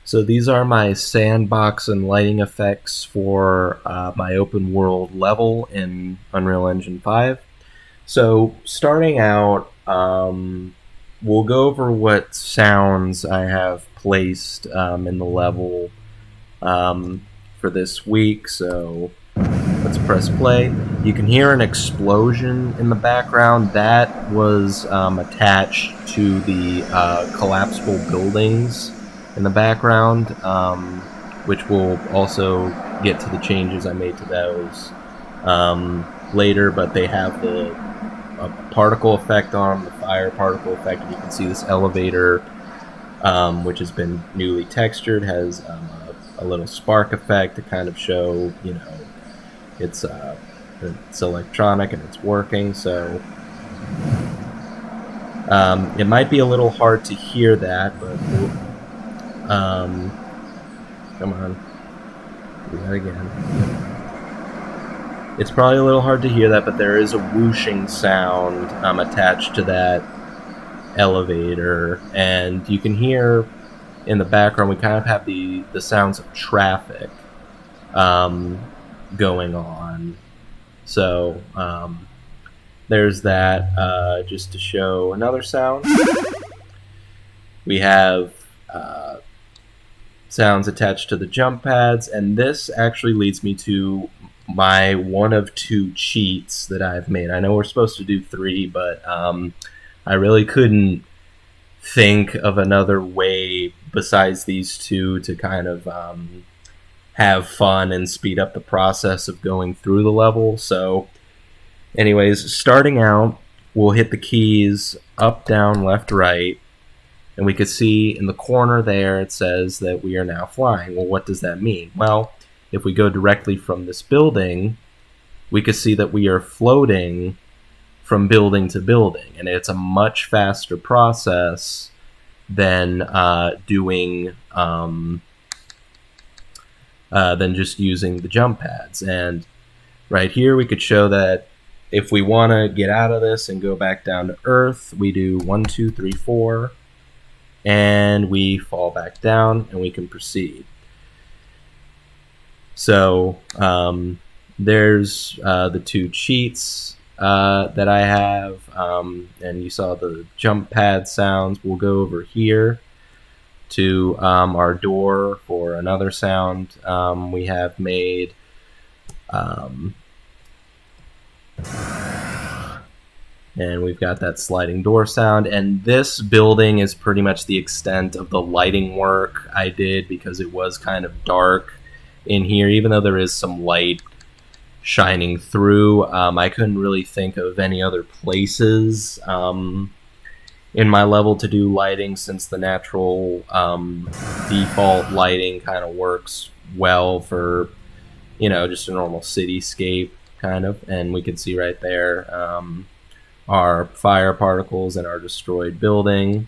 So these are my sandbox and lighting effects for my open world level in Unreal Engine 5. So starting out, we'll go over what sounds I have placed in the level for this week. So let's press play. You can hear an explosion in the background. That was attached to the collapsible buildings in the background, which we'll also get to the changes I made to those later, but they have the particle effect on them, the fire particle effect, and you can see this elevator, which has been newly textured, has a little spark effect to kind of show, it's electronic and it's working. So it might be a little hard to hear that, but come on, do that again. It's probably a little hard to hear that, but there is a whooshing sound attached to that elevator, and you can hear in the background we kind of have the sounds of traffic going on. So there's that. Just to show another sound, we have sounds attached to the jump pads, and this actually leads me to my one of two cheats that I've made. I know we're supposed to do three, but I really couldn't think of another way besides these two to kind of have fun and speed up the process of going through the level. So anyways, starting out, we'll hit the keys up, down, left, right, and we could see in the corner there it says that we are now flying. Well, what does that mean? Well, if we go directly from this building, we could see that we are floating from building to building, and it's a much faster process than than just using the jump pads. And right here we could show that if we want to get out of this and go back down to Earth, we do 1, 2, 3, 4, and we fall back down and we can proceed. So there's the two cheats that I have, and you saw the jump pad sounds. We'll go over here to our door for another sound we have made. And we've got that sliding door sound, and this building is pretty much the extent of the lighting work I did because it was kind of dark in here, even though there is some light shining through. I couldn't really think of any other places in my level to do lighting, since the natural default lighting kind of works well for, just a normal cityscape kind of. And we can see right there our fire particles and our destroyed building.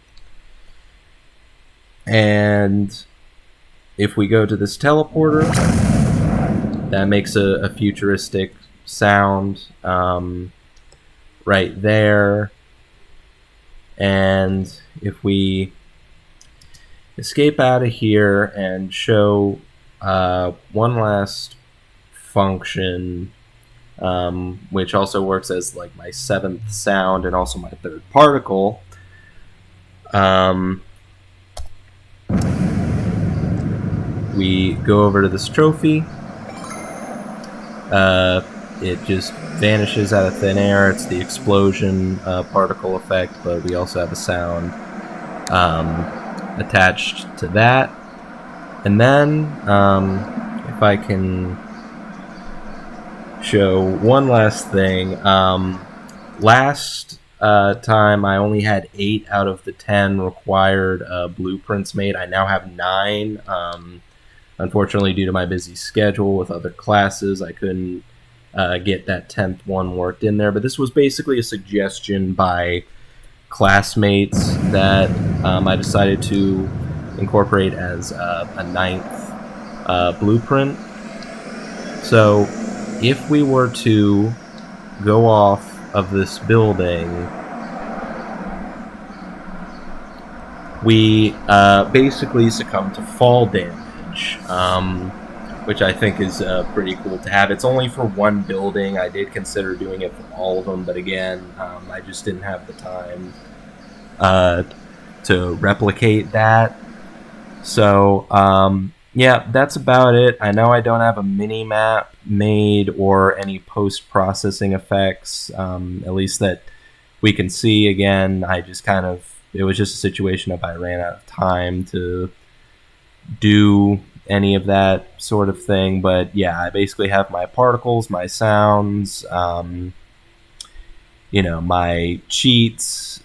And if we go to this teleporter, that makes a futuristic sound right there. And if we escape out of here and show one last function, which also works as like my 7th sound and also my 3rd particle, we go over to this trophy. It just vanishes out of thin air. It's the explosion particle effect, but we also have a sound attached to that. And then if I can show one last thing. Last time I only had 8 out of the 10 required blueprints made. I now have 9. Unfortunately, due to my busy schedule with other classes, I couldn't get that 10th one worked in there. But this was basically a suggestion by classmates that I decided to incorporate as a 9th blueprint. So if we were to go off of this building we basically succumb to fall damage, which I think is pretty cool to have. It's only for one building. I did consider doing it for all of them, but again, I just didn't have the time uh, to replicate that. So yeah, that's about it. I know I don't have a mini map made or any post processing effects, at least that we can see. Again, I just kind of, it was just a situation of I ran out of time to do any of that sort of thing. But yeah, I basically have my particles, my sounds, my cheats,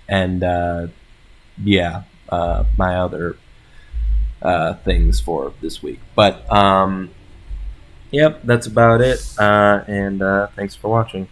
and yeah, my other things for this week. But yep, that's about it. And thanks for watching.